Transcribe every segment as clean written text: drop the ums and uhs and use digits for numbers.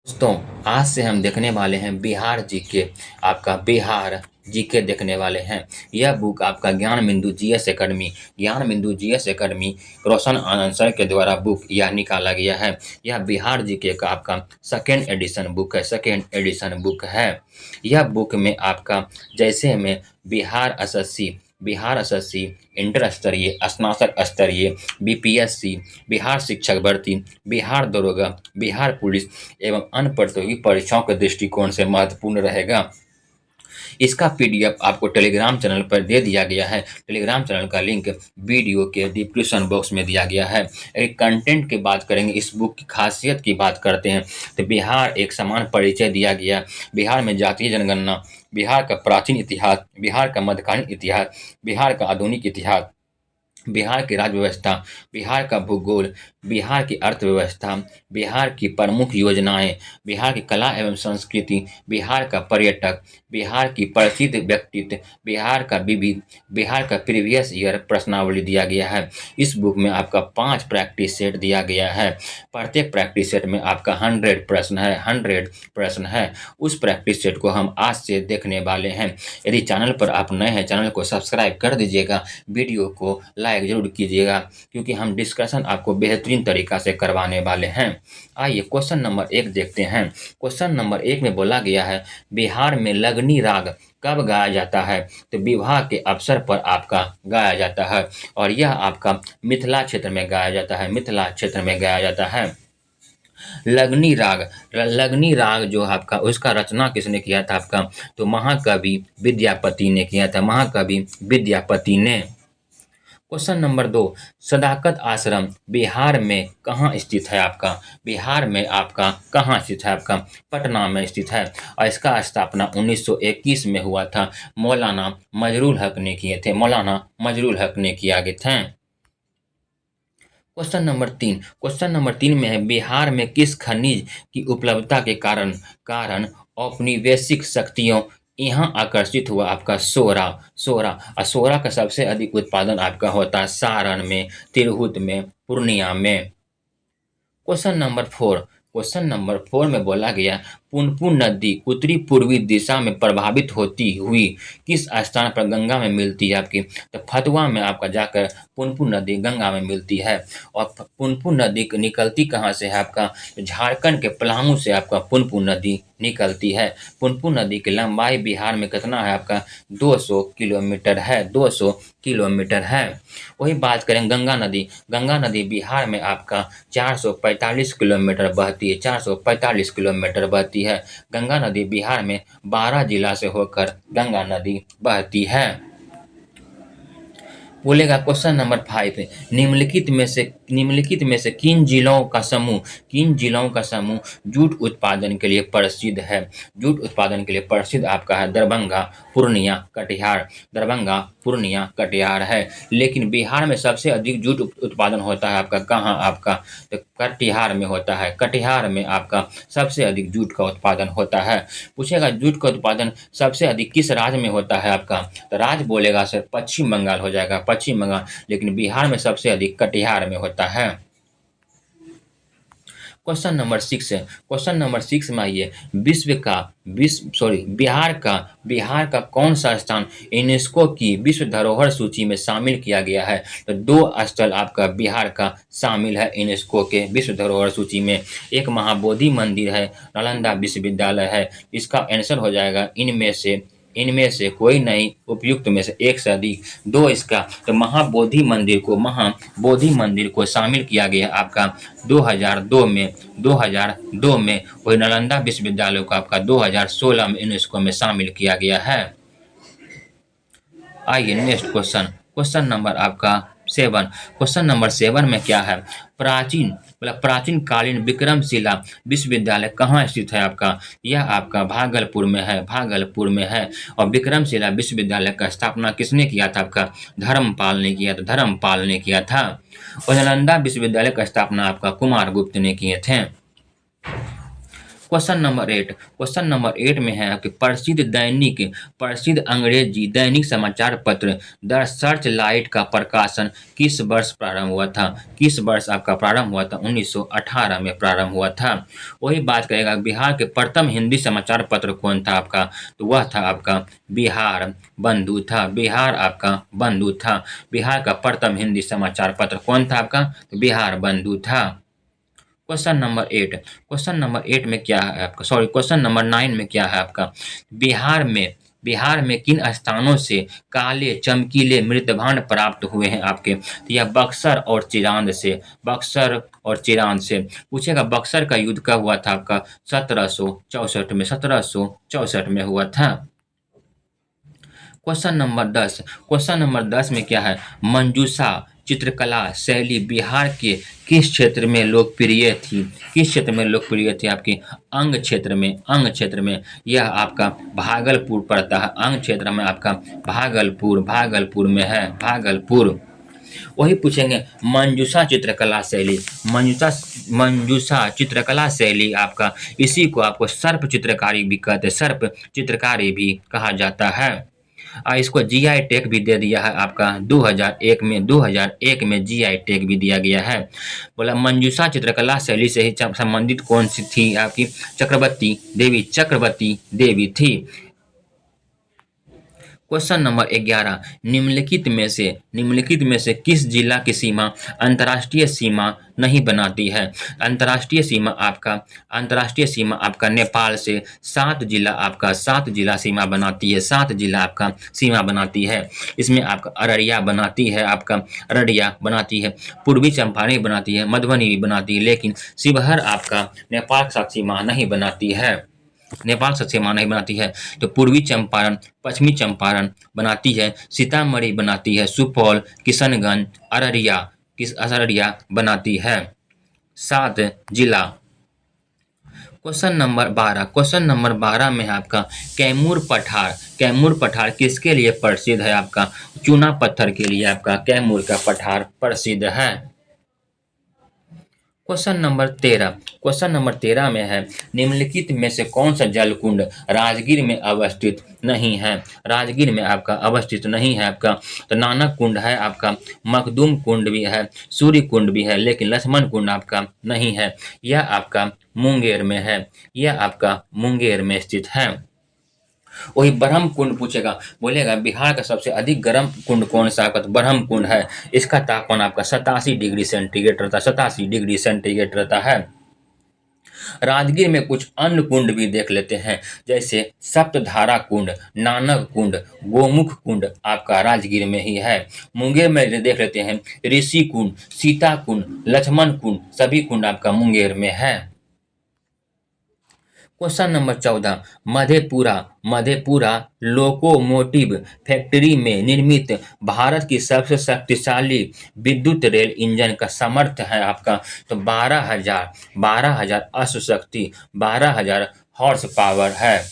दोस्तों, आज से हम देखने वाले हैं बिहार जीके। आपका बिहार जीके देखने वाले हैं। यह बुक आपका ज्ञान बिंदु जीएस एकेडमी रोशन आनंद सर के द्वारा बुक यह निकाला गया है। यह बिहार जीके का आपका सेकेंड एडिशन बुक है। यह बुक में आपका जैसे में बिहार एसएससी, इंटर स्तरीय, स्नातक स्तरीय, बीपीएससी, बिहार शिक्षक भर्ती, बिहार दरोगा, बिहार पुलिस एवं अन्य प्रतियोगी परीक्षाओं के दृष्टिकोण से महत्वपूर्ण रहेगा। इसका पीडीएफ आपको टेलीग्राम चैनल पर दे दिया गया है। टेलीग्राम चैनल का लिंक वीडियो के डिस्क्रिप्शन बॉक्स में दिया गया है। एक कंटेंट की बात करेंगे, इस बुक की खासियत की बात करते हैं तो बिहार एक समान परिचय दिया गया। बिहार में जातीय जनगणना, बिहार का प्राचीन इतिहास, बिहार का मध्यकालीन इतिहास, बिहार का आधुनिक इतिहास, बिहार की राज्य व्यवस्था, बिहार का भूगोल, बिहार की अर्थव्यवस्था, बिहार की प्रमुख योजनाएं, बिहार की कला एवं संस्कृति, बिहार का पर्यटक, बिहार की प्रसिद्ध व्यक्तित्व, बिहार का प्रीवियस ईयर प्रश्नावली दिया गया है। इस बुक में आपका 5 प्रैक्टिस सेट दिया गया है। प्रत्येक प्रैक्टिस सेट में आपका 100 प्रश्न है। उस प्रैक्टिस सेट को हम आज से देखने वाले हैं। यदि चैनल पर आप नए हैं, चैनल को सब्सक्राइब कर दीजिएगा, वीडियो को लाइक ज़रूर कीजिएगा, क्योंकि हम डिस्कशन आपको बेहतरीन तरीका से करवाने वाले हैं। आइए क्वेश्चन नंबर 1 देखते हैं। क्वेश्चन नंबर 1 में बोला गया है, बिहार में लगनी राग कब गाया जाता है? तो विवाह के अवसर पर आपका गाया जाता है, और यह आपका मिथिला क्षेत्र में गाया जाता है। मिथिला क्षेत्र में गाया जाता है। लगनी राग जो आपका, उसका रचना किसने किया था आपका? तो महाकवि विद्यापति ने किया था। महाकवि विद्यापति ने। क्वेश्चन नंबर 2, सदाकत आश्रम बिहार में कहाँ स्थित है आपका? बिहार में आपका कहाँ स्थित है आपका? पटना में स्थित है, और इसका स्थापना 1921 में हुआ था। मौलाना मजरूल हक ने किए थे। मौलाना मजरूल हक ने किया गए थे। क्वेश्चन नंबर 3 में है, बिहार में किस खनिज की उपलब्धता के कारण कारण औपनिवेशिक शक्तियों यहाँ आकर्षित हुआ? आपका सोरा। और सोरा का सबसे अधिक उत्पादन आपका होता है सारण में, तिरहुत में, पूर्णिया में। क्वेश्चन नंबर 4 में बोला गया, पुनपुन नदी उत्तरी पूर्वी दिशा में प्रभावित होती हुई किस स्थान पर गंगा में मिलती है आपकी? तो फतुआ में आपका जाकर पुनपुन नदी गंगा में मिलती है। और पुनपुन नदी निकलती कहाँ से है आपका? तो झारखंड के पलामू से आपका पुनपुन नदी निकलती है। पुनपुन नदी की लंबाई बिहार में कितना है आपका? 200 किलोमीटर है। 200 किलोमीटर है। वही बात करें गंगा नदी बिहार में आपका 445 किलोमीटर बहती है। 445 किलोमीटर बहती है। गंगा नदी बिहार में 12 जिला से होकर गंगा नदी बहती है। बोलेगा क्वेश्चन नंबर 5, निम्नलिखित में से किन जिलों का समूह जूट उत्पादन के लिए प्रसिद्ध है? जूट उत्पादन के लिए प्रसिद्ध आपका है दरभंगा, पूर्णिया, कटिहार। दरभंगा, पूर्णिया, कटिहार है। लेकिन बिहार में सबसे अधिक जूट उत्पादन होता है आपका कहाँ? आपका तो कटिहार में होता है। कटिहार में आपका सबसे अधिक जूट का उत्पादन होता है। पूछेगा जूट का उत्पादन सबसे अधिक किस राज्य में होता है आपका? तो राज्य बोलेगा सर पश्चिम बंगाल हो जाएगा, पश्चिम बंगाल। लेकिन बिहार में सबसे अधिक कटिहार में होता है। क्वेश्चन नंबर 6 में आइए, बिहार का कौन सा स्थान यूनेस्को की विश्व धरोहर सूची में शामिल किया गया है? तो 2 स्थल आपका बिहार का शामिल है यूनेस्को के विश्व धरोहर सूची में। एक महाबोधि मंदिर है, नालंदा विश्वविद्यालय है। इसका आंसर हो जाएगा इनमें से कोई नहीं, उपयुक्त में से एक से अधिक। 2 इसका, तो महाबोधि मंदिर को शामिल किया गया आपका 2002 में। वही नालंदा विश्वविद्यालय को आपका 2016 में यूनेस्को में शामिल किया गया है। आइए नेक्स्ट क्वेश्चन नंबर आपका 7। क्वेश्चन नंबर 7 में क्या है? प्राचीन कालीन विक्रमशिला विश्वविद्यालय कहाँ स्थित है आपका? यह आपका भागलपुर में है। भागलपुर में है। और विक्रमशिला विश्वविद्यालय का स्थापना किसने किया था आपका? धर्मपाल ने किया था। धर्मपाल ने किया था। और नालंदा विश्वविद्यालय का स्थापना आपका कुमारगुप्त ने किए थे। क्वेश्चन नंबर 8 में है आपके प्रसिद्ध अंग्रेजी दैनिक समाचार पत्र द सर्च लाइट का प्रकाशन किस वर्ष प्रारंभ हुआ था? किस वर्ष आपका प्रारंभ हुआ था? 1918 में प्रारंभ हुआ था। वही बात करेगा बिहार के प्रथम हिंदी समाचार पत्र कौन था आपका? तो वह था आपका बिहार बंधु था। बिहार आपका बंधु था। बिहार का प्रथम हिंदी समाचार पत्र कौन था आपका? तो बिहार बंधु था। क्वेश्चन नंबर 8 में क्या है आपका? सॉरी, क्वेश्चन नंबर 9 में क्या है आपका? बिहार में किन स्थानों से काले चमकीले मृतभांड प्राप्त हुए हैं आपके? तो यह बक्सर और चिरांद से पूछेगा। बक्सर का युद्ध कब हुआ था आपका? 1764 में हुआ था। क्वेश्चन नंबर 10 में क्या है? मंजूषा चित्रकला शैली बिहार के किस क्षेत्र में लोकप्रिय थी? किस क्षेत्र में लोकप्रिय थी आपकी? अंग क्षेत्र में यह आपका भागलपुर पड़ता है। अंग क्षेत्र में आपका भागलपुर में है। भागलपुर। वही पूछेंगे मंजूषा चित्रकला शैली आपका, इसी को आपको सर्प चित्रकारी भी कहते हैं। सर्प चित्रकारी भी कहा जाता है। इसको जीआई टैग भी दे दिया है आपका 2001 में जीआई टैग भी दिया गया है। बोला मंजूषा चित्रकला शैली से ही संबंधित कौन सी थी आपकी? चक्रवर्ती देवी थी। क्वेश्चन नंबर 11, निम्नलिखित में से किस जिला की सीमा अंतर्राष्ट्रीय सीमा नहीं बनाती है? अंतर्राष्ट्रीय सीमा आपका नेपाल से 7 जिला सीमा बनाती है। 7 जिला आपका सीमा बनाती है। इसमें आपका अररिया बनाती है, पूर्वी चंपारण बनाती है, मधुबनी भी बनाती है, लेकिन शिवहर आपका नेपाल के साथ सीमा नहीं बनाती है। तो पूर्वी चंपारण, पश्चिमी चंपारण बनाती है, सीतामढ़ी बनाती है, सुपौल, किशनगंज, अररिया बनाती है। 7 जिला। क्वेश्चन नंबर 12 में है आपका कैमूर पठार किसके लिए प्रसिद्ध है आपका? चूना पत्थर के लिए आपका कैमूर का पठार प्रसिद्ध है। क्वेश्चन नंबर 13 में है निम्नलिखित में से कौन सा जल कुंड राजगीर में अवस्थित नहीं है? राजगीर में आपका अवस्थित नहीं है आपका। तो नानक कुंड है आपका, मखदूम कुंड भी है, सूर्य कुंड भी है, लेकिन लक्ष्मण कुंड आपका नहीं है। यह आपका मुंगेर में है। यह आपका मुंगेर में स्थित है। वही ब्रह्म कुंड पूछेगा। बोलेगा बिहार का सबसे अधिक गर्म कुंड कौन सा? आपका तो ब्रह्म कुंड है। इसका तापमान आपका 87 डिग्री सेंटीग्रेड रहता है। 87 डिग्री सेंटीग्रेड रहता है। राजगीर में कुछ अन्य कुंड भी देख लेते हैं, जैसे सप्तधारा कुंड, नानक कुंड, गोमुख कुंड आपका राजगीर में ही है। मुंगेर में देख लेते हैं ऋषि कुंड, सीता कुंड, लक्ष्मण कुंड, सभी कुंड आपका मुंगेर में है। Question number 14, Madhepura locomotive factory में निर्मित भारत की सबसे शक्तिशाली विद्युत रेल इंजन का सामर्थ्य है आपका। तो 12,000 अश्वशक्ति, 12,000 हॉर्स पावर है।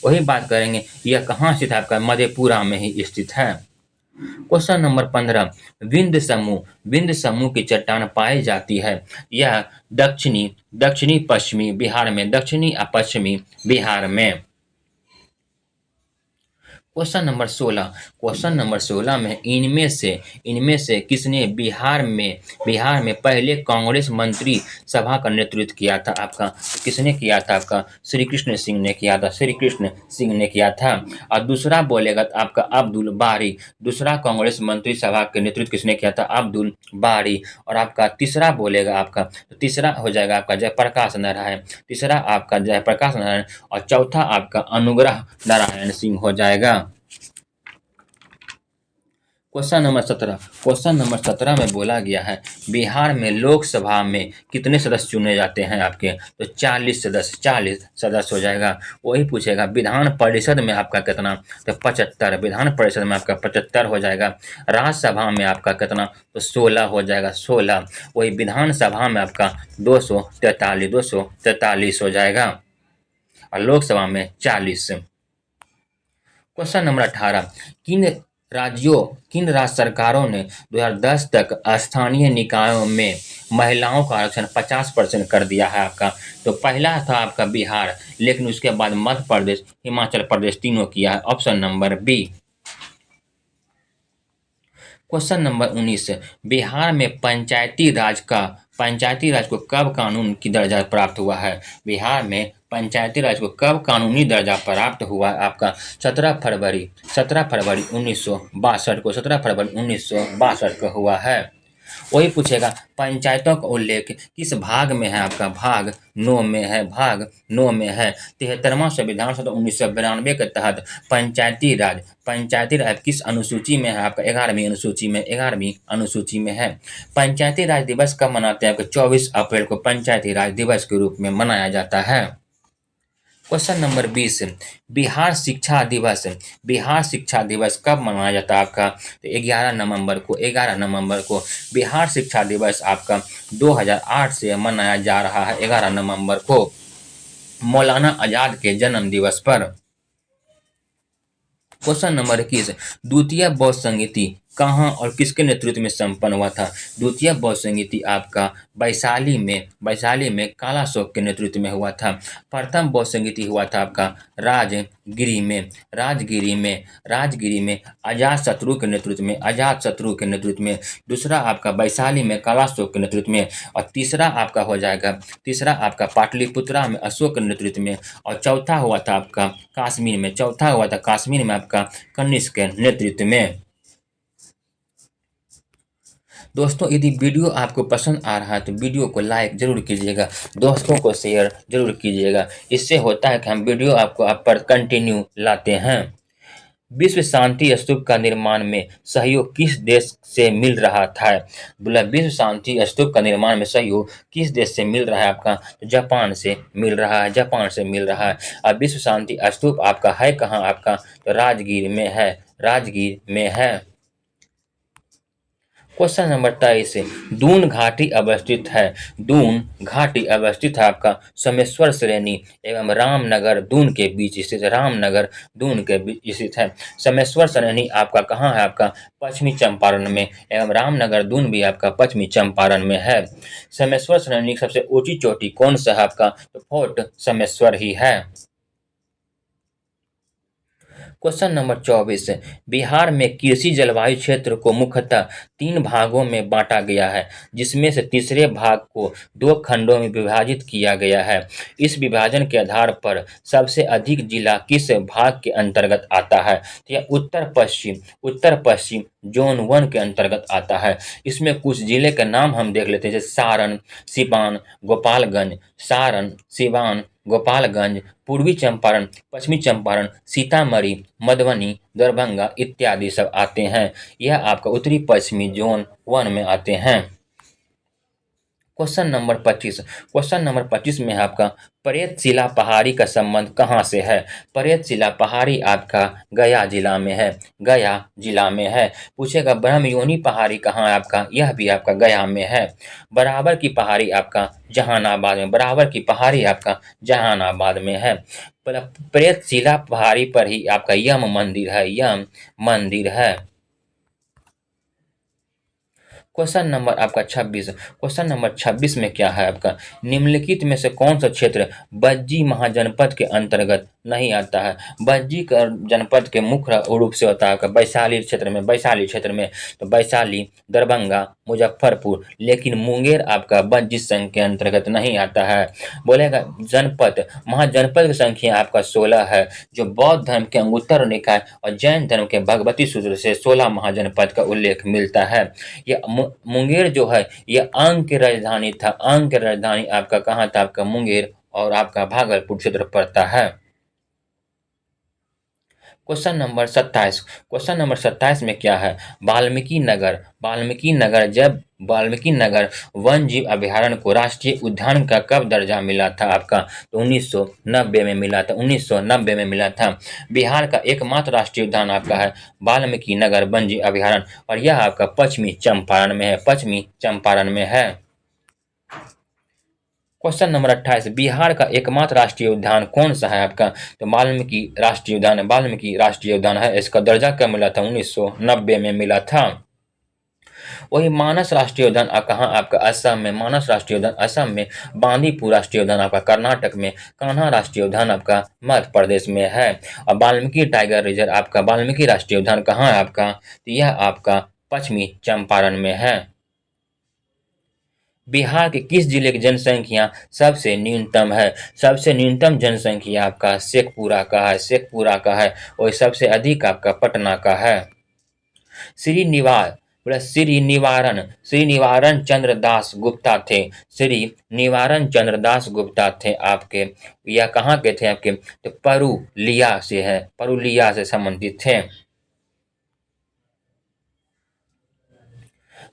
वही बात करेंगे यह कहाँ स्थित है आपका? मधेपुरा में ही स्थित है। क्वेश्चन नंबर 15, विंध्य समूह की चट्टान पाई जाती है। यह दक्षिणी पश्चिमी बिहार में, दक्षिणी और पश्चिमी बिहार में। क्वेश्चन नंबर 16 में इनमें से किसने बिहार में पहले कांग्रेस मंत्री सभा का नेतृत्व किया था आपका? किसने किया था आपका? श्री कृष्ण सिंह ने किया था। और दूसरा बोलेगा तो आपका अब्दुल बारी। दूसरा कांग्रेस मंत्री सभा के नेतृत्व किसने किया था? अब्दुल बारी। और आपका तीसरा बोलेगा आपका, तो तीसरा हो जाएगा आपका जयप्रकाश नारायण। तीसरा आपका जयप्रकाश नारायण और चौथा आपका अनुग्रह नारायण सिंह हो जाएगा। क्वेश्चन नंबर 17 में बोला गया है बिहार में लोकसभा में कितने सदस्य चुने जाते हैं आपके? तो 40 सदस्य हो जाएगा। वही पूछेगा विधान परिषद में आपका कितना? तो 75। विधान परिषद में आपका 75 हो जाएगा। राज्यसभा में आपका कितना? तो 16 हो जाएगा, 16। वही विधानसभा में आपका 243 हो जाएगा और लोकसभा में 40। क्वेश्चन नंबर 18, राज्यों किन राज्य सरकारों ने 2010 तक स्थानीय निकायों में महिलाओं का आरक्षण 50% कर दिया है आपका? तो पहला था आपका बिहार, लेकिन उसके बाद मध्य प्रदेश, हिमाचल प्रदेश तीनों किया है। Option number B. Question number 19, Bihar में पंचायती राज को कब कानून की दर्जा प्राप्त हुआ है? बिहार में पंचायती राज को कब कानूनी दर्जा प्राप्त हुआ है आपका? 17 फरवरी 1962 को, 17 फरवरी 1962 को हुआ है। वही पूछेगा पंचायतों का उल्लेख किस भाग में है आपका? भाग 9 में है। 73वां संविधान संशोधन 1992 के तहत पंचायती राज किस अनुसूची में है आपका? 11वीं अनुसूची में है। पंचायती राज दिवस कब मनाते हैं आपके? 24 अप्रैल को पंचायती राज दिवस के रूप में मनाया जाता है। क्वेश्चन नंबर 20, बिहार शिक्षा दिवस कब मनाया जाता है आपका? तो 11 नवंबर को बिहार शिक्षा दिवस आपका 2008 से मनाया जा रहा है, 11 नवंबर को, मौलाना आजाद के जन्म दिवस पर। क्वेश्चन नंबर 21, द्वितीय बौद्ध संगीति कहाँ और किसके नेतृत्व में संपन्न हुआ था? द्वितीय बौद्ध संगीति आपका वैशाली में कालाशोक के नेतृत्व में हुआ था। प्रथम बौद्ध संगीति हुआ था आपका राजगिरी में अजात शत्रु के नेतृत्व में। दूसरा आपका वैशाली में कालाशोक के नेतृत्व में, और तीसरा आपका पाटलिपुत्रा में अशोक के नेतृत्व में, और चौथा हुआ था काश्मीर में आपका कनिष्क के नेतृत्व में। दोस्तों, यदि वीडियो आपको पसंद आ रहा है तो वीडियो को लाइक जरूर कीजिएगा, दोस्तों को शेयर जरूर कीजिएगा। इससे होता है कि हम वीडियो आप पर कंटिन्यू लाते हैं। विश्व शांति स्तूप का निर्माण में सहयोग किस देश से मिल रहा था? बोला विश्व शांति स्तूप का निर्माण में सहयोग किस देश से मिल रहा है आपका? जापान से मिल रहा है। अब विश्व शांति स्तूप आपका है कहाँ आपका? तो राजगीर में है। क्वेश्चन नंबर 23, दून घाटी अवस्थित है आपका सोमेश्वर श्रेणी एवं रामनगर दून के बीच स्थित है। सोमेश्वर श्रेणी आपका कहाँ है आपका? पश्चिमी चंपारण में, एवं रामनगर दून भी आपका पश्चिमी चंपारण में है। सोमेश्वर श्रेणी की सबसे ऊंची चोटी कौन सा है आपका? तो फोर्ट सोमेश्वर ही है। क्वेश्चन नंबर 24, बिहार में कृषि जलवायु क्षेत्र को मुख्यतः 3 भागों में बांटा गया है, जिसमें से तीसरे भाग को 2 खंडों में विभाजित किया गया है। इस विभाजन के आधार पर सबसे अधिक जिला किस भाग के अंतर्गत आता है? तो यह उत्तर पश्चिम जोन 1 के अंतर्गत आता है। इसमें कुछ जिले के नाम हम देख लेते हैं, जैसे सारण, गोपालगंज, पूर्वी चंपारण, पश्चिमी चंपारण, सीतामढ़ी, मधुबनी, दरभंगा इत्यादि सब आते हैं। यह आपका उत्तरी पश्चिमी जोन 1 में आते हैं। क्वेश्चन नंबर 25 में है आपका परेतशिला पहाड़ी का संबंध कहाँ से है? परेतशिला पहाड़ी आपका गया जिला में है। पूछेगा ब्रह्मयोनी पहाड़ी कहाँ है आपका? यह भी आपका गया में है। बराबर की पहाड़ी आपका जहानाबाद में है। परेतशिला पहाड़ी पर ही आपका यम मंदिर है। क्वेश्चन नंबर 26 में क्या है आपका? निम्नलिखित में से कौन सा क्षेत्र बज्जी महाजनपद के अंतर्गत नहीं आता है? बज्जी का जनपद के मुख्य रूप से होता है वैशाली क्षेत्र में, तो वैशाली, दरभंगा, मुजफ्फरपुर, लेकिन मुंगेर आपका बज्जी संघ के अंतर्गत नहीं आता है। बोलेगा महाजनपद की संख्या आपका 16 है, जो बौद्ध धर्म के अंगुत्तर निकाय और जैन धर्म के भगवती सूत्र से 16 महाजनपद का उल्लेख मिलता है। यह मुंगेर जो है यह अंग की राजधानी था। अंग की राजधानी आपका कहाँ था? आपका मुंगेर, और आपका भागलपुर क्षेत्र पड़ता है। क्वेश्चन नंबर 27 में क्या है? वाल्मीकि नगर वन जीव अभयारण्य को राष्ट्रीय उद्यान का कब दर्जा मिला था आपका? तो 1990 में मिला था। बिहार का एकमात्र राष्ट्रीय उद्यान आपका है वाल्मीकि नगर वन जीव अभयारण्य, और यह आपका पश्चिमी चंपारण में है। क्वेश्चन नंबर 28, बिहार का एकमात्र राष्ट्रीय उद्यान कौन सा है आपका? तो वाल्मीकि राष्ट्रीय उद्यान है, वाल्मीकि राष्ट्रीय उद्यान है। इसका दर्जा कब मिला था? 1990 में मिला था। वही मानस राष्ट्रीय उद्यान कहाँ आपका? असम में। मानस राष्ट्रीय उद्यान असम में, बांदीपुर राष्ट्रीय उद्यान आपका कर्नाटक में, कान्हा राष्ट्रीय उद्यान आपका मध्य प्रदेश में है। और वाल्मीकि टाइगर रिजर्व आपका, वाल्मीकि राष्ट्रीय उद्यान कहाँ है आपका? तो यह आपका पश्चिमी चंपारण में है। बिहार के किस जिले की जनसंख्या सबसे न्यूनतम है? सबसे न्यूनतम जनसंख्या आपका शेखपुरा का है, शेखपुरा का है। और सबसे अधिक आपका पटना का है। श्रीनिवास बोला श्री निवारण चंद्र दास गुप्ता थे। श्री निवारण चंद्र दास गुप्ता थे आपके, या कहाँ के थे आपके? तो परुलिया से है, परुलिया से संबंधित थे।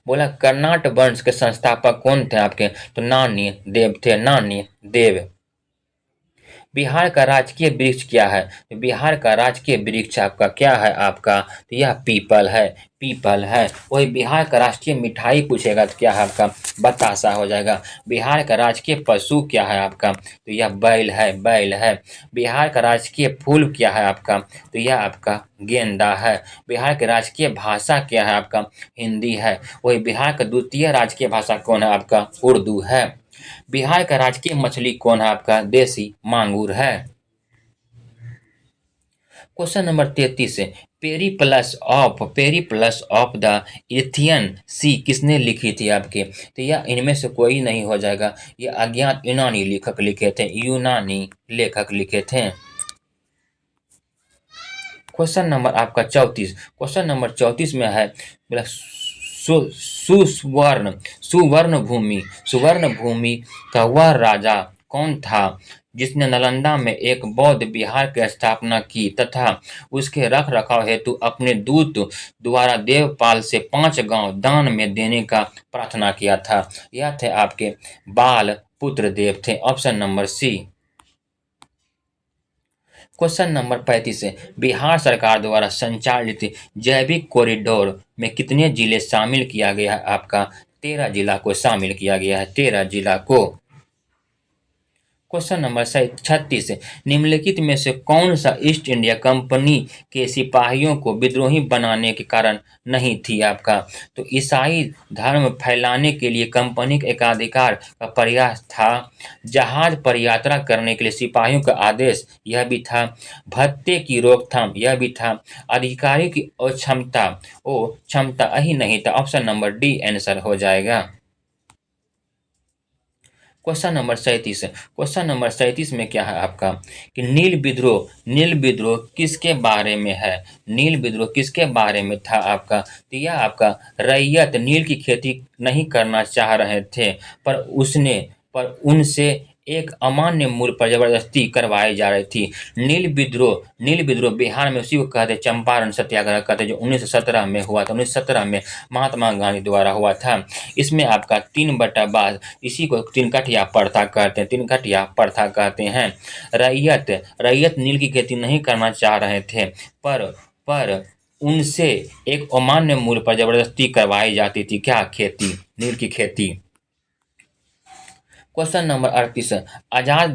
बोला कर्नाट वंश के संस्थापक कौन थे आपके? तो नानी देव थे, नानी देव। बिहार का राजकीय वृक्ष क्या है? तो बिहार का राजकीय वृक्ष आपका क्या है आपका? तो यह पीपल है, पीपल है। वही बिहार का राष्ट्रीय मिठाई पूछेगा तो क्या है आपका? बतासा हो जाएगा। बिहार का राजकीय पशु क्या है आपका? तो यह बैल है, बैल है। बिहार का राजकीय फूल क्या है आपका? तो यह आपका गेंदा है। बिहार की राजकीय भाषा क्या है आपका? हिंदी है। वही बिहार का द्वितीय राजकीय भाषा कौन है आपका? उर्दू है। बिहार का राजकीय मछली कौन है आपका? देसी मांगुर है। क्वेश्चन नंबर 33 है, पेरी प्लस ऑफ द एथियन सी किसने लिखी थी आपके? तो यह इनमें से कोई नहीं हो जाएगा, ये अज्ञात यूनानी लेखक लिखे थे, यूनानी लेखक लिखे थे। क्वेश्चन नंबर आपका 34, क्वेश्चन नंबर 34 में है बोला सुवर्ण सुवर्ण भूमि का वह राजा कौन था जिसने नालंदा में एक बौद्ध विहार की स्थापना की तथा उसके रख रखाव हेतु अपने दूत द्वारा देवपाल से 5 गांव दान में देने का प्रार्थना किया था? यह थे आपके बाल पुत्र देव थे। Option number C. Question number 35 है, बिहार सरकार द्वारा संचालित जैविक कॉरिडोर में कितने जिले शामिल किया गया है आपका? 13 जिला को शामिल किया गया है, 13 जिला को। क्वेश्चन नंबर 36 है, निम्नलिखित में से कौन सा ईस्ट इंडिया कंपनी के सिपाहियों को विद्रोही बनाने के कारण नहीं थी आपका? तो ईसाई धर्म फैलाने के लिए कंपनी के एकाधिकार का प्रयास था, जहाज पर यात्रा करने के लिए सिपाहियों का आदेश यह भी था, भत्ते की रोकथाम यह भी था, अधिकारी की क्षमता ही नहीं था। ऑप्शन नंबर डी आंसर हो जाएगा। क्वेश्चन नंबर 37 है, क्वेश्चन नंबर 37 में क्या है आपका कि नील विद्रोह किसके बारे में है? नील विद्रोह किसके बारे में था आपका? तो यह आपका रैयत नील की खेती नहीं करना चाह रहे थे, पर उनसे एक अमान्य मूल्य पर जबरदस्ती करवाई जा रही थी। नील विद्रोह बिहार में उसी को कहते, चंपारण सत्याग्रह कहते, जो 1917 में हुआ था। 1917 में महात्मा गांधी द्वारा हुआ था। इसमें आपका 3/12, इसी को तिनकठिया प्रथा कहते हैं, तिनकठिया प्रथा कहते हैं। रैयत नील की खेती नहीं करना चाह रहे थे, पर उनसे एक अमान्य मूल्य पर जबरदस्ती करवाई जाती थी क्या? खेती, नील की खेती। क्वेश्चन नंबर 38 है, आजाद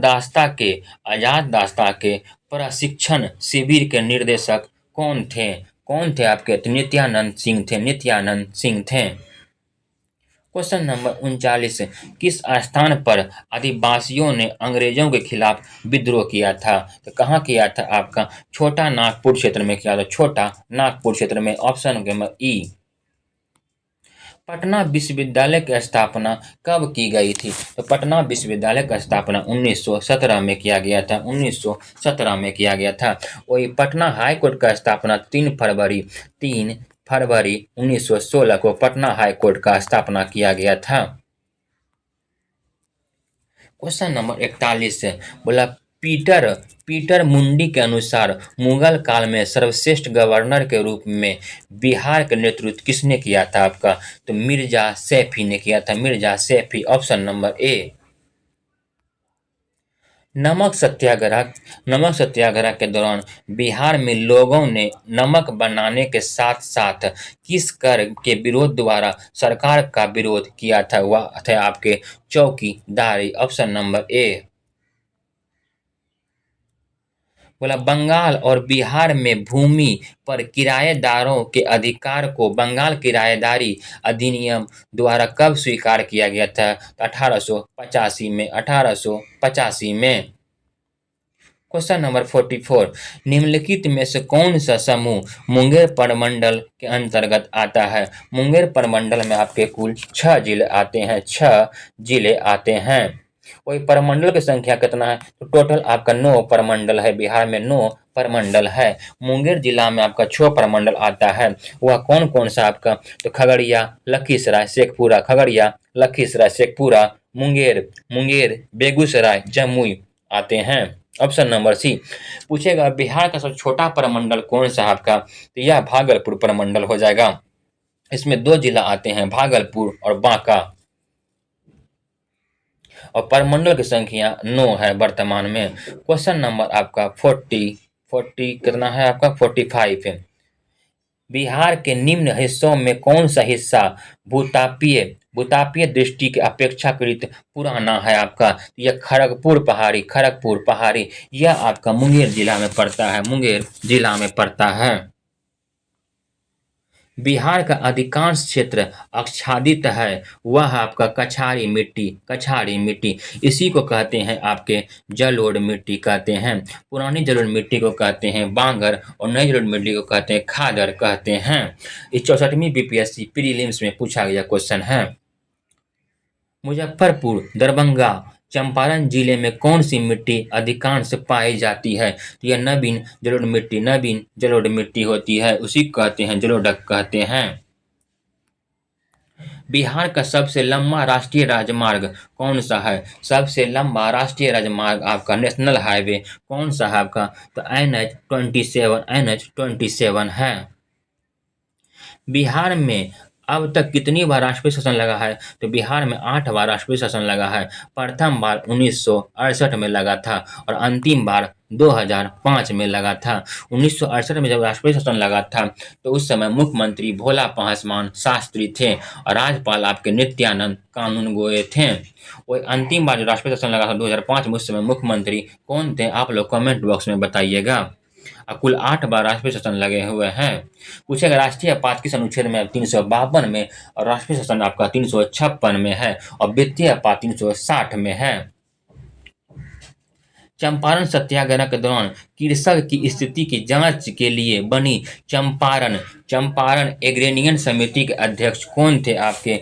दास्ता के प्रशिक्षण शिविर के निर्देशक कौन थे आपके? तो नित्यानंद सिंह थे। क्वेश्चन नंबर 39 है, किस स्थान पर आदिवासियों ने अंग्रेजों के खिलाफ विद्रोह किया था? तो कहाँ किया था आपका? छोटा नागपुर क्षेत्र में किया था, छोटा नागपुर क्षेत्र में। ऑप्शन नंबर ई। पटना विश्वविद्यालय की स्थापना कब की गई थी? तो पटना विश्वविद्यालय का स्थापना 1917 में किया गया था, 1917 में किया गया था। वही पटना हाई कोर्ट का स्थापना 3 फरवरी 1916 को पटना हाई कोर्ट का स्थापना किया गया था। क्वेश्चन नंबर 41 है, बोला पीटर मुंडी के अनुसार मुगल काल में सर्वश्रेष्ठ गवर्नर के रूप में बिहार का नेतृत्व किसने किया था आपका? तो मिर्जा सैफी ने किया था, Mirza Saifi. Option number A. नमक सत्याग्रह के दौरान बिहार में लोगों ने नमक बनाने के साथ साथ किस कर के विरोध द्वारा सरकार का विरोध किया था? वह थे आपके चौकीदारी। ऑप्शन नंबर ए। बोला बंगाल और बिहार में भूमि पर किराएदारों के अधिकार को बंगाल किराएदारी अधिनियम द्वारा कब स्वीकार किया गया था? 1885 में। 1885 में। Question number 44। निम्नलिखित में से कौन सा समूह मुंगेर प्रमंडल के अंतर्गत आता है? मुंगेर प्रमंडल में आपके कुल 6 जिले आते हैं। 6 जिले आते हैं। वही प्रमंडल की संख्या कितना है? तो टोटल आपका 9 प्रमंडल है। बिहार में 9 प्रमंडल है। मुंगेर जिला में आपका 6 प्रमंडल आता है। वह कौन कौन सा आपका? तो खगड़िया, लखीसराय, शेखपुरा। खगड़िया, लखीसराय, शेखपुरा, मुंगेर, बेगूसराय, जमुई आते हैं। Option number C. पूछेगा बिहार का सबसे छोटा प्रमंडल कौन सा आपका? तो यह भागलपुर प्रमंडल हो जाएगा। इसमें 2 जिला आते हैं, भागलपुर और बांका। और प्रमंडल की संख्या 9 है वर्तमान में। क्वेश्चन नंबर आपका 40 कितना है आपका? 45 है। बिहार के निम्न हिस्सों में कौन सा हिस्सा भूतापीय भूतापीय दृष्टि के अपेक्षाकृत पुराना है आपका? यह खड़गपुर पहाड़ी यह आपका मुंगेर जिला में पड़ता है। मुंगेर जिला में पड़ता है। बिहार का अधिकांश क्षेत्र आच्छादित है। वह आपका कछारी मिट्टी इसी को कहते हैं आपके जलोढ़ मिट्टी कहते हैं। पुरानी जलोढ़ मिट्टी को कहते हैं बांगर और नई जलोढ़ मिट्टी को कहते हैं खादर कहते हैं। इस 64वीं बीपीएससी प्रीलिम्स में पूछा गया क्वेश्चन है। मुजफ्फरपुर, दरभंगा, चंपारण जिले में कौन सी मिट्टी अधिकांश पाई जाती है? तो यह नवीन जलोढ़ मिट्टी होती है। उसी को कहते हैं जलोढ़ कहते हैं। बिहार का सबसे लंबा राष्ट्रीय राजमार्ग कौन सा है? सबसे लंबा राष्ट्रीय राजमार्ग आपका नेशनल हाईवे कौन सा है आपका? तो NH-27 है। बिहार में अब तक कितनी बार राष्ट्रीय शासन लगा है? तो बिहार में 8 बार राष्ट्रीय शासन लगा है। प्रथम बार 1968 में लगा था और अंतिम बार 2005 में लगा था। 1968 में जब राष्ट्रीय शासन लगा था तो उस समय मुख्यमंत्री भोला पासवान शास्त्री थे और राज्यपाल आपके नित्यानंद कानून गोये थे। वही अंतिम बार जो राष्ट्रीय शासन लगा था 2005 में, उस समय मुख्यमंत्री कौन थे? आप लोग कमेंट बॉक्स में बताइएगा। कुल 8 बार राष्ट्रीय शासन लगे हुए हैं। पूछेगा राष्ट्रीय आपात किस अनुच्छेद में? 352 में। और राष्ट्रीय शासन आपका 356 में है और वित्तीय आपात 360 में है। चंपारण सत्याग्रह के दौरान कृषक की स्थिति की जांच के लिए बनी चंपारण एग्रेनियन समिति के अध्यक्ष कौन थे आपके?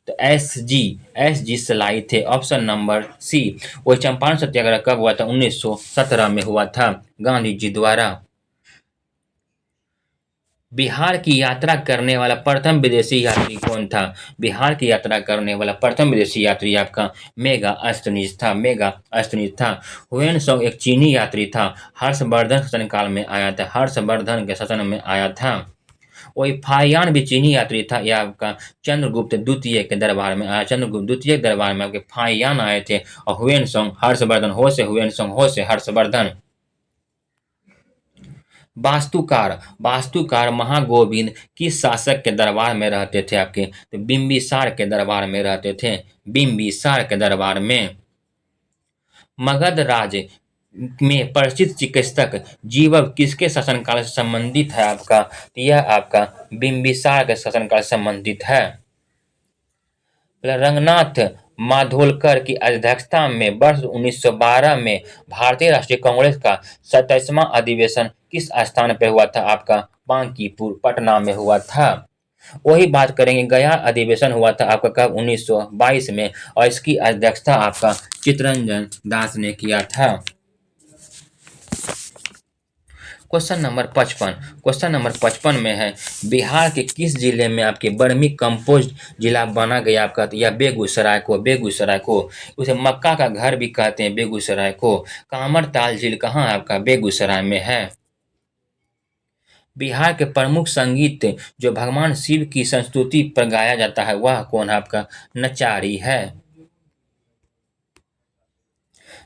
तो एस जी सलाई थे। Option number C. वो चंपारण सत्याग्रह कब हुआ था? 1917 में हुआ था गांधी जी द्वारा। बिहार की यात्रा करने वाला प्रथम विदेशी यात्री कौन था? बिहार की यात्रा करने वाला प्रथम विदेशी यात्री आपका मेगा अस्तनीज था। हुएन सांग एक चीनी यात्री था। हर्षवर्धन शासनकाल में आया था। हर्षवर्धन के शासन में आया था। वही फाहियान भी चीनी यात्री था। यह आपका चंद्रगुप्त द्वितीय के दरबार में आया। चंद्रगुप्त द्वितीय के दरबार में आपके फाहियान आए थे और हुएन सांग हर्षवर्धन, हो से हुएन सांग, हो से हर्षवर्धन। वास्तुकार महागोविंद किस शासक के दरबार में रहते थे आपके? तो बिंबिसार के दरबार में रहते थे। बिंबिसार के दरबार में। मगध राज में प्रसिद्ध चिकित्सक जीवक किसके शासनकाल से संबंधित है आपका? तो यह आपका बिंबिसार के शासनकाल से संबंधित है। रंगनाथ माधोलकर की अध्यक्षता में वर्ष 1912 में भारतीय राष्ट्रीय कांग्रेस का 27वां अधिवेशन किस स्थान पर हुआ था आपका? बांकीपुर, पटना में हुआ था। वही बात करेंगे गया अधिवेशन हुआ था आपका कब? 1922 में और इसकी अध्यक्षता आपका चित्तरंजन दास ने किया था। क्वेश्चन नंबर 55 में है बिहार के किस जिले में आपके वर्मी कंपोस्ट जिला बना गया आपका? या बेगूसराय को उसे मक्का का घर भी कहते हैं बेगूसराय को। कामरताल झील कहाँ है आपका? बेगूसराय में है। बिहार के प्रमुख संगीत जो भगवान शिव की संस्तुति पर गाया जाता है वह कौन है आपका? नचारी है।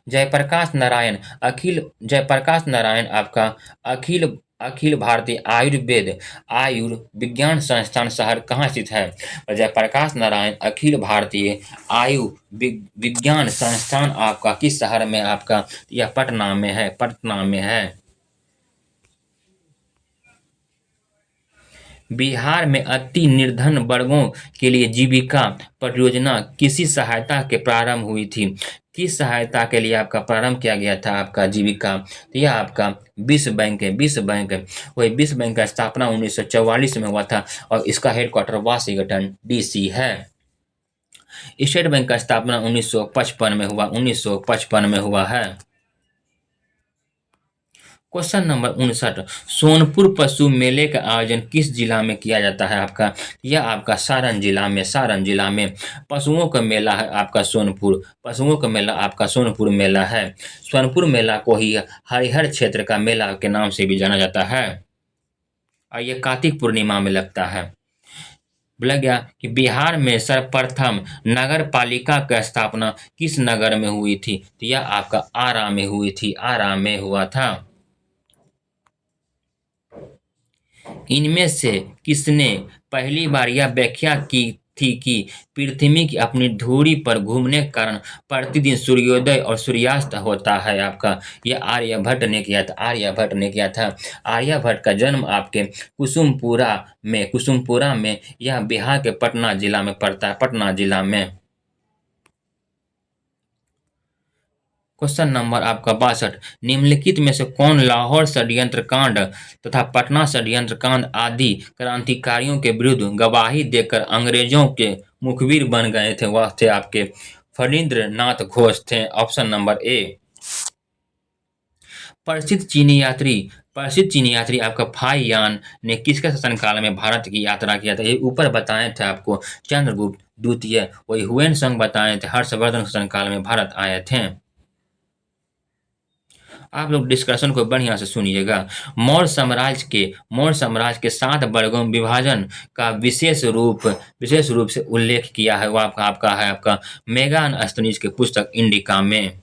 जयप्रकाश नारायण जयप्रकाश नारायण आपका अखिल अखिल भारतीय आयुर्विज्ञान संस्थान शहर कहाँ स्थित है? और जयप्रकाश नारायण अखिल भारतीय विज्ञान संस्थान आपका किस शहर में आपका? यह पटना में है, पटना में है। बिहार में अति निर्धन वर्गों के लिए जीविका परियोजना किसी सहायता के प्रारंभ हुई थी? किस सहायता के लिए आपका प्रारंभ किया गया था आपका जीविका? तो यह आपका विश्व बैंक है, विश्व बैंक है। वही विश्व बैंक का स्थापना 1944 में हुआ था और इसका हेडक्वार्टर वाशिंगटन डीसी है। स्टेट बैंक का स्थापना 1955 में हुआ, 1955 में हुआ है। क्वेश्चन नंबर 59, सोनपुर पशु मेले का आयोजन किस जिला में किया जाता है आपका? यह आपका सारण जिला में, सारण जिला में पशुओं का मेला है आपका सोनपुर, पशुओं का मेला आपका सोनपुर मेला है। सोनपुर मेला को ही हरिहर क्षेत्र का मेला के नाम से भी जाना जाता है और यह कार्तिक पूर्णिमा में लगता है। बोला गया कि बिहार में सर्वप्रथम नगर पालिका की स्थापना किस नगर में हुई थी? तो यह आपका आरा में हुई थी, आरा में हुआ था। इनमें से किसने पहली बार यह व्याख्या की थी कि पृथ्वी की अपनी धुरी पर घूमने के कारण प्रतिदिन सूर्योदय और सूर्यास्त होता है आपका? यह आर्यभट्ट ने किया था, आर्यभट्ट ने किया था। आर्यभट्ट का जन्म आपके कुसुमपुरा में यह बिहार के पटना जिला में पड़ता है, पटना जिला में। क्वेश्चन नंबर आपका 62, निम्नलिखित में से कौन लाहौर षड्यंत्र कांड तथा पटना षड्यंत्र कांड आदि क्रांतिकारियों के विरुद्ध गवाही देकर अंग्रेजों के मुखबिर बन गए थे? वह थे आपके फणींद्र नाथ घोष थे। ऑप्शन नंबर ए। प्रसिद्ध चीनी यात्री आपका फाई यान ने किसके शासनकाल में भारत की यात्रा किया था? ये ऊपर बताए थे आपको चंद्रगुप्त द्वितीय। वही हुएन बताए थे हर्षवर्धन शासनकाल में भारत आए थे। आप लोग डिस्कशन को बढ़िया से सुनिएगा। मौर्य साम्राज्य के 7 वर्गों में विभाजन का विशेष रूप से उल्लेख किया है वो आपका मेगान अस्तनीज की पुस्तक इंडिका में।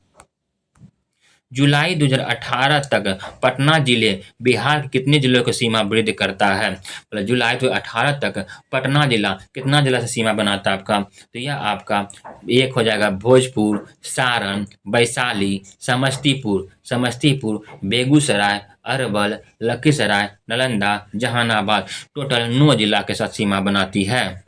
जुलाई 2018 तक पटना जिले बिहार के कितने जिलों की सीमा वृद्धि करता है? मतलब जुलाई 2018 तक पटना जिला कितना जिला से सीमा बनाता है आपका? तो यह आपका एक हो जाएगा भोजपुर, सारण, वैशाली, समस्तीपुर, बेगूसराय, अरवल, लखीसराय, नालंदा, जहानाबाद, टोटल 9 जिला के साथ सीमा बनाती है।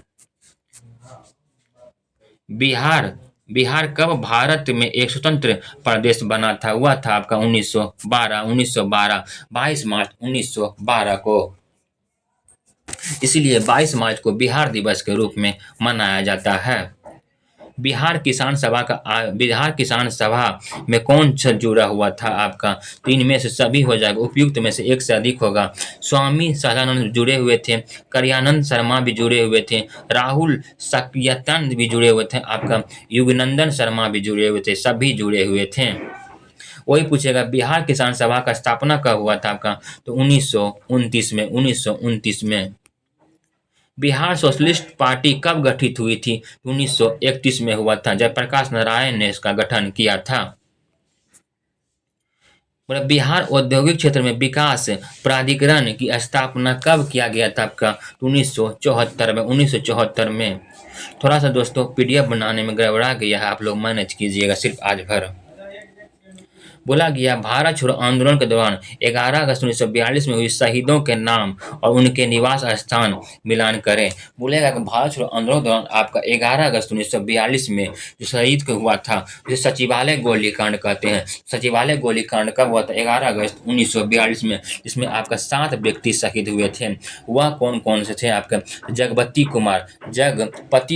बिहार कब भारत में एक स्वतंत्र प्रदेश बना था? हुआ था आपका 1912 22 मार्च 1912 को। इसीलिए 22 मार्च को बिहार दिवस के रूप में मनाया जाता है। बिहार किसान सभा में कौन सा जुड़ा हुआ था आपका? तो इनमें से सभी हो जाएगा, उपयुक्त में से एक से अधिक होगा। स्वामी सहजानंद जुड़े हुए थे, करयानंद शर्मा भी जुड़े हुए थे, राहुल सक्यतंद भी जुड़े हुए थे, आपका युगनंदन शर्मा भी जुड़े हुए थे, सभी जुड़े हुए थे। वही पूछेगा बिहार किसान सभा का स्थापना कब हुआ था आपका? तो 1929 में। बिहार सोशलिस्ट पार्टी कब गठित हुई थी? 1931 में हुआ था, जयप्रकाश नारायण ने इसका गठन किया था। बिहार औद्योगिक क्षेत्र में विकास प्राधिकरण की स्थापना कब किया गया था आपका? 1974 में। थोड़ा सा दोस्तों पीडीएफ बनाने में गड़बड़ा गया है, आप लोग मैनेज कीजिएगा सिर्फ आज भर। बोला गया भारत छोड़ो आंदोलन के दौरान 11 अगस्त 1942 में हुई शहीदों के नाम और उनके निवास स्थान मिलान करें। बोलेगा कि भारत छोड़ो आंदोलन के दौरान आपका 11 अगस्त 1942 में जो शहीद को हुआ था उसे सचिवालय गोलीकांड कहते हैं। सचिवालय गोलीकांड कब हुआ था? 11 अगस्त 1942 में, जिसमें आपका 7 व्यक्ति शहीद हुए थे। वह कौन कौन से थे आपके? जगपति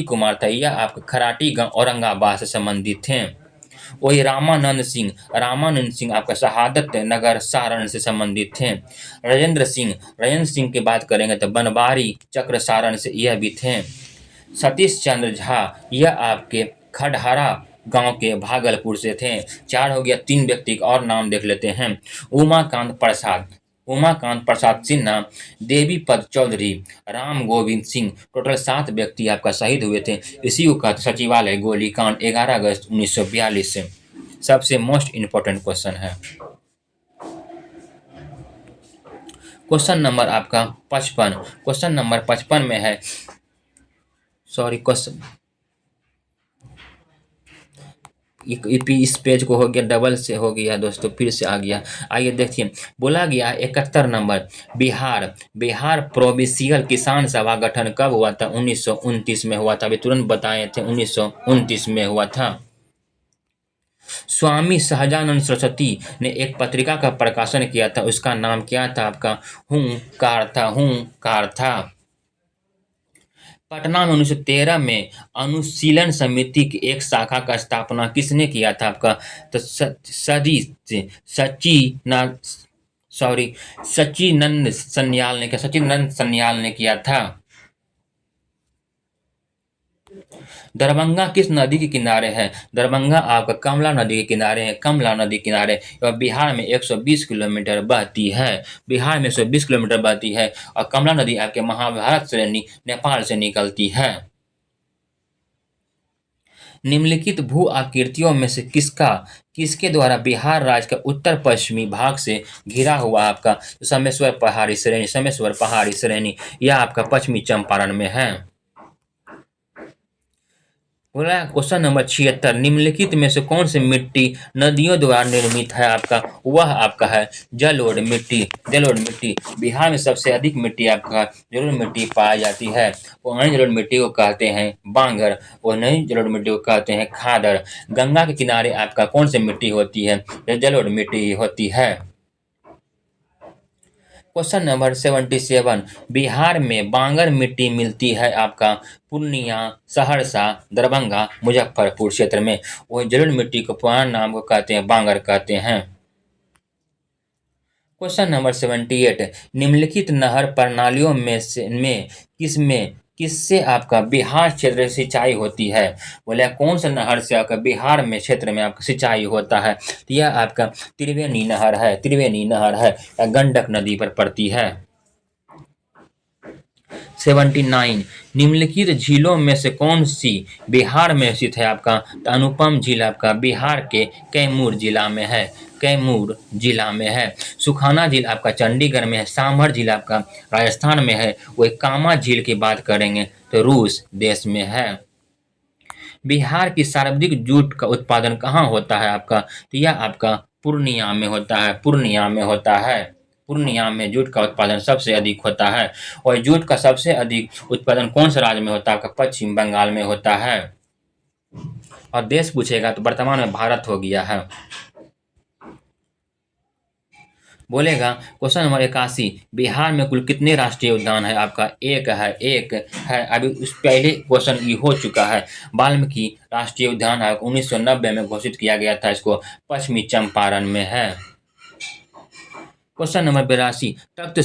कुमार था, यह आपके खराटी गांव औरंगाबाद से संबंधित थे। वही रामानंद सिंह आपका शहादत नगर सारण से संबंधित थे। राजेंद्र सिंह की बात करेंगे तो बनवारी चक्र सारण से यह भी थे। सतीश चंद्र झा यह आपके खडहरा गांव के भागलपुर से थे। 4 हो गया। 3 व्यक्ति का और नाम देख लेते हैं। उमाकांत प्रसाद सिन्हा, देवीपद चौधरी, राम गोविंद सिंह, टोटल 7 व्यक्ति आपका शहीद हुए थे। इसी को कहते सचिवालय गोलीकांड 11 अगस्त 1942 से। सबसे मोस्ट इम्पोर्टेंट क्वेश्चन है। क्वेश्चन नंबर आपका 55, क्वेश्चन नंबर 55 में है, सॉरी क्वेश्चन इस पेज को हो गया डबल से हो गया दोस्तों, फिर से आ गया। आइए देखिए, बोला गया 71 नंबर, बिहार बिहार प्रोविंशियल किसान सभा गठन कब हुआ था? 1929 में हुआ था। अभी तुरंत बताए थे, 1929 में हुआ था। स्वामी सहजानंद सरस्वती ने एक पत्रिका का प्रकाशन किया था, उसका नाम क्या था आपका? हुंकार था। पटना में 1913 में अनुशीलन समिति की एक शाखा का स्थापना किसने किया था आपका? तो सच्चिदानंद सन्याल ने किया था। दरभंगा किस नदी के किनारे है? दरभंगा आपका कमला नदी के किनारे है, कमला नदी के किनारे। और बिहार में 120 किलोमीटर बहती है, बिहार में 120 किलोमीटर बहती है। और कमला नदी आपके महाभारत से नेपाल से निकलती है। निम्नलिखित भू आकृतियों में से किसके द्वारा बिहार राज्य का उत्तर पश्चिमी भाग से घिरा हुआ आपका समेश्वर पहाड़ी श्रेणी यह आपका पश्चिमी चंपारण में है। बोला क्वेश्चन नंबर 76, निम्नलिखित में से कौन सी मिट्टी नदियों द्वारा निर्मित है आपका? वह आपका है जलोढ़ मिट्टी। जलोढ़ मिट्टी बिहार में सबसे अधिक मिट्टी आपका जलोढ़ मिट्टी पाई जाती है। पुरानी जलोढ़ मिट्टी को कहते हैं बांगर और नई जलोढ़ मिट्टी को कहते हैं खादर। गंगा के किनारे आपका कौन सी मिट्टी होती है? जलोढ़ मिट्टी होती है। क्वेश्चन नंबर 77, बिहार में बांगर मिट्टी मिलती है आपका पूर्णिया, सहरसा, दरभंगा, मुजफ्फरपुर क्षेत्र में। वही जलोढ़ मिट्टी को पुराने नाम को कहते हैं बांगर कहते हैं। क्वेश्चन नंबर 78, निम्नलिखित नहर प्रणालियों में किससे आपका बिहार क्षेत्र सिंचाई होती है? बोले कौन सा नहर से आपका बिहार में क्षेत्र में आपका सिंचाई होता है? तो यह आपका त्रिवेणी नहर है, त्रिवेणी नहर है, या गंडक नदी पर पड़ती है। 79, निम्नलिखित झीलों में से कौन सी बिहार में स्थित है आपका? तो अनुपम झील आपका बिहार के कैमूर जिला में है, कैमूर जिला में है। सुखाना झील आपका चंडीगढ़ में है। सांभर झील आपका राजस्थान में है। वही कामा झील की बात करेंगे तो रूस देश में है। बिहार की सर्वाधिक जूट का उत्पादन कहाँ होता है आपका? तो यह आपका पूर्णिया में होता है, पूर्णिया में होता है। पूर्णिया में जूट का उत्पादन सबसे अधिक होता है। और जूट का सबसे अधिक उत्पादन कौन से राज्य में होता है आपका? पश्चिम बंगाल में होता है। और देश पूछेगा तो वर्तमान में भारत हो गया है। बोलेगा क्वेश्चन नंबर 81, बिहार में कुल कितने राष्ट्रीय उद्यान है आपका? एक है। अभी उस पहले क्वेश्चन ये हो चुका है। वाल्मीकि राष्ट्रीय उद्यान 1990 में घोषित किया गया था, इसको पश्चिमी चंपारण में है। क्वेश्चन नंबर 82, तख्त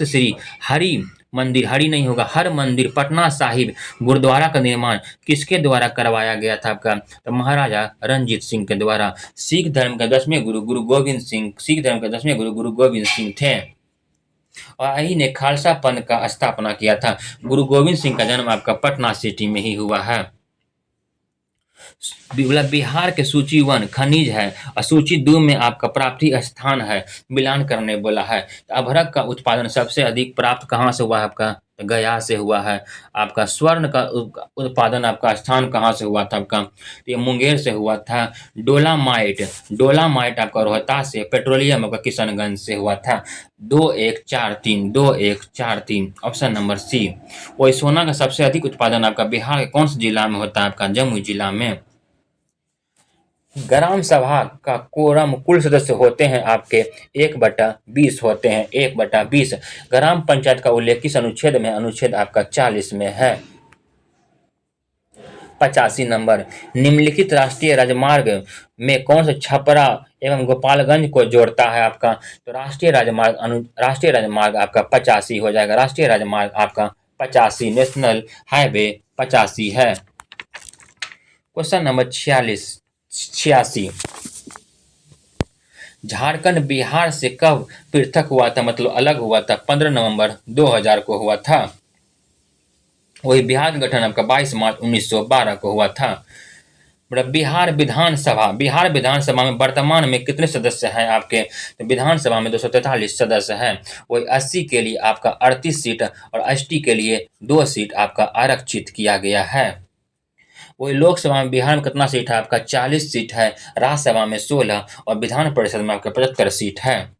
श्री हरि मंदिर, हरि नहीं होगा, हर मंदिर पटना साहिब गुरुद्वारा का निर्माण किसके द्वारा करवाया गया था आपका? तो महाराजा रणजीत सिंह के द्वारा। सिख धर्म के 10वें गुरु गुरु गोविंद सिंह, सिख धर्म के 10वें गुरु गुरु गोविंद सिंह थे। और इन्हीं ने खालसा पंथ का स्थापना किया था। गुरु गोविंद सिंह का जन्म आपका पटना सिटी में ही हुआ है। बिहार के सूची 1 खनिज है और सूची 2 में आपका प्राप्ति स्थान है, मिलान करने बोला है। तो अभ्रक का उत्पादन सबसे अधिक प्राप्त कहाँ से हुआ है आपका? तो गया से हुआ है। आपका स्वर्ण का उत्पादन आपका स्थान कहाँ से हुआ था आपका? तो ये मुंगेर से हुआ था। डोलामाइट आपका रोहतास से, पेट्रोलियम आपका किशनगंज से हुआ था। 2143 ऑप्शन नंबर सी। वही सोना का सबसे अधिक उत्पादन आपका बिहार के कौन से जिला में होता है आपका? जमुई जिला में। ग्राम सभा का कोरम कुल सदस्य होते हैं आपके 1/20 होते हैं, 1/20। ग्राम पंचायत का उल्लेख किस अनुच्छेद में? अनुच्छेद आपका 40 में है। 85 नंबर, निम्नलिखित राष्ट्रीय राजमार्ग में कौन सा छपरा एवं गोपालगंज को जोड़ता है आपका? तो राष्ट्रीय राजमार्ग आपका 85 हो जाएगा। राष्ट्रीय राजमार्ग आपका 85 नेशनल हाईवे 85 है। क्वेश्चन नंबर 86, झारखंड बिहार से कब पृथक हुआ था, मतलब अलग हुआ था? 15 नवंबर 2000 को हुआ था। वही बिहार का गठन आपका 22 मार्च 1912 को हुआ था। बिहार विधानसभा में वर्तमान में कितने सदस्य हैं आपके? तो विधानसभा में 243 सदस्य हैं। वही 80 के लिए आपका 38 सीट और एसटी के लिए 2 सीट आपका आरक्षित किया गया है। वही लोकसभा में बिहार में कितना सीट है आपका? 40 सीट है। राज्यसभा में 16 और विधान परिषद में आपका 75 सीट है।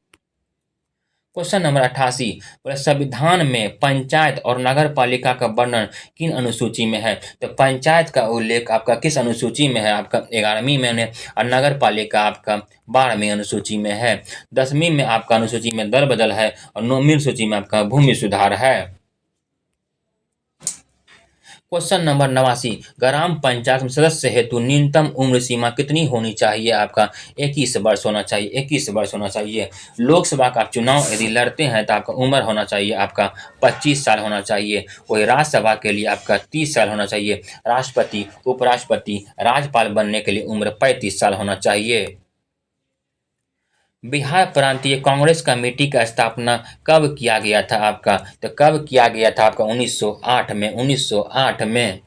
क्वेश्चन नंबर 88, बोले संविधान में पंचायत और नगर पालिका का वर्णन किन अनुसूची में है? तो पंचायत का उल्लेख आपका किस अनुसूची में है? आपका 11वीं में और नगर पालिका आपका 12वीं अनुसूची में है। 10वीं में आपका अनुसूची में दल बदल है और 9वीं अनुसूची में आपका भूमि सुधार है। क्वेश्चन नंबर 89, ग्राम पंचायत में सदस्य हेतु न्यूनतम उम्र सीमा कितनी होनी चाहिए? आपका 21 वर्ष होना चाहिए। 21 वर्ष होना चाहिए। लोकसभा का चुनाव यदि लड़ते हैं तो आपका उम्र होना चाहिए आपका 25 साल होना चाहिए। वही राज्यसभा के लिए आपका 30 साल होना चाहिए। राष्ट्रपति, उपराष्ट्रपति, राज्यपाल बनने के लिए उम्र 35 साल होना चाहिए। बिहार प्रांतीय कांग्रेस कमेटी का स्थापना कब किया गया था आपका? तो कब किया गया था आपका? 1908 में। 1908 में।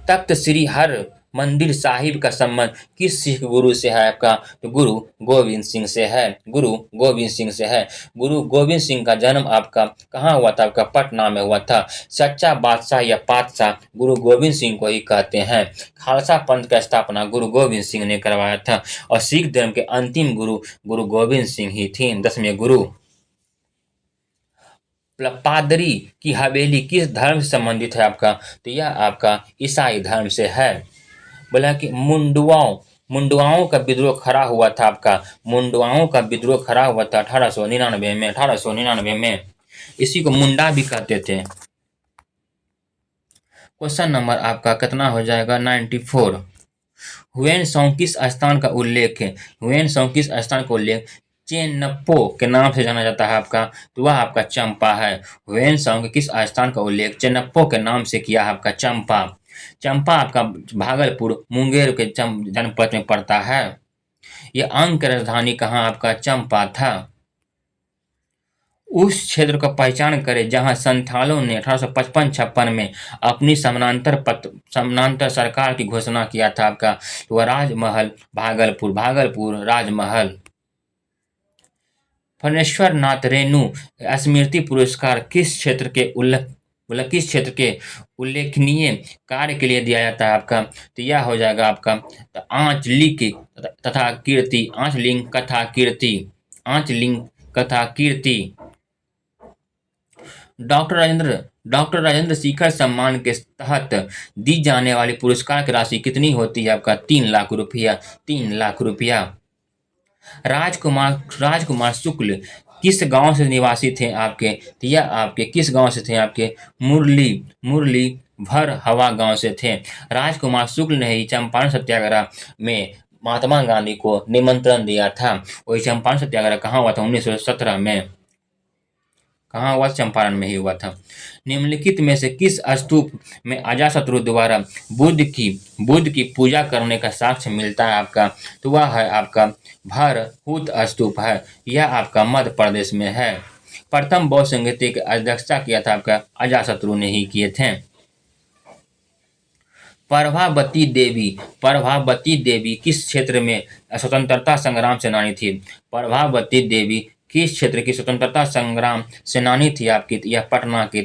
तख्त श्री हर मंदिर साहिब का संबंध किस सिख गुरु से है आपका? तो गुरु गोविंद सिंह से है। गुरु गोविंद सिंह से है। गुरु गोविंद सिंह का जन्म आपका कहाँ हुआ था? आपका पटना में हुआ था। सच्चा बादशाह या पातशाह गुरु गोविंद सिंह को ही कहते हैं। खालसा पंथ का स्थापना गुरु गोविंद सिंह ने करवाया था और सिख धर्म के अंतिम गुरु गुरु गोविंद सिंह ही थी, 10वें गुरु। पादरी की हवेली किस धर्म से संबंधित है आपका? तो यह आपका ईसाई धर्म से है। बोला कि मुंडवाओं का विद्रोह खड़ा हुआ था आपका। मुंडवाओं का विद्रोह खड़ा हुआ था 1899 में। 1899 में। इसी को मुंडा भी कहते थे। क्वेश्चन नंबर आपका कितना हो जाएगा? 94। हुएन सांग किस स्थान का उल्लेख है? हुएन सांग किस स्थान का उल्लेख चेनप्पो के नाम से जाना जाता है आपका? तो वह आपका चंपा है। हुएन सांग किस स्थान का उल्लेख चेनप्पो के नाम से किया है आपका? चंपा। चंपा आपका भागलपुर मुंगेर के जनपद में पड़ता है। यह अंग की राजधानी कहाँ आपका? चंपा था। उस क्षेत्र को पहचान करें जहां संथालों ने 1855-56 में अपनी समानांतर सरकार की घोषणा किया था आपका? वह राजमहल भागलपुर राजमहल। फणेश्वर नाथ रेणु स्मृति पुरस्कार किस क्षेत्र के उल्लेखनीय कार्य के लिए दिया जाता है आपका? तो यह हो जाएगा आपका आंचलिक तथा कीर्ति। आंचलिक कथा कीर्ति। डॉक्टर राजेंद्र शेखर सम्मान के तहत दी जाने वाली पुरस्कार की राशि कितनी होती है आपका? 3 लाख रुपया। 3 लाख रुपया। राजकुमार शुक्ल किस गांव से निवासी थे आपके? तो यह आपके किस गांव से थे आपके? मुरली भर हवा गांव से थे। राजकुमार शुक्ल ने ही चंपारण सत्याग्रह में महात्मा गांधी को निमंत्रण दिया था। वही चंपारण सत्याग्रह कहाँ हुआ था? 1917 में। कहाँ हुआ? चंपारण में ही हुआ था। निम्नलिखित में से किस स्तूप में अजातशत्रु द्वारा बुद्ध की पूजा करने का साक्ष्य मिलता है आपका? तो वह है आपका भरहुत स्तूप है। यह आपका मध्य प्रदेश में है। प्रथम बौद्ध संगीति की अध्यक्षता किया था आपका? अजातशत्रु ने ही किए थे। प्रभावती देवी किस क्षेत्र में स्वतंत्रता संग्राम सेनानी थी? प्रभावती देवी किस क्षेत्र की स्वतंत्रता संग्राम सेनानी थी आपकी? यह पटना की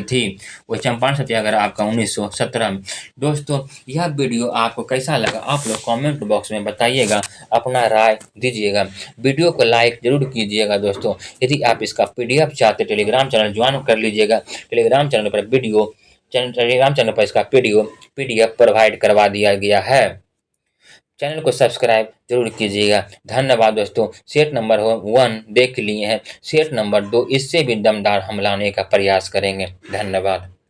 थी। वो चंपारण सत्याग्रह आपका 1917 में। दोस्तों, यह वीडियो आपको कैसा लगा आप लोग कमेंट बॉक्स में बताइएगा, अपना राय दीजिएगा। वीडियो को लाइक जरूर कीजिएगा दोस्तों। यदि आप इसका PDF चाहते टेलीग्राम चैनल ज्वाइन कर लीजिएगा। टेलीग्राम चैनल पर इसका PDF प्रोवाइड करवा दिया गया है। चैनल को सब्सक्राइब जरूर कीजिएगा। धन्यवाद दोस्तों। सेट नंबर 1 देख लिए हैं। सेट नंबर 2 इससे भी दमदार हम लाने का प्रयास करेंगे। धन्यवाद।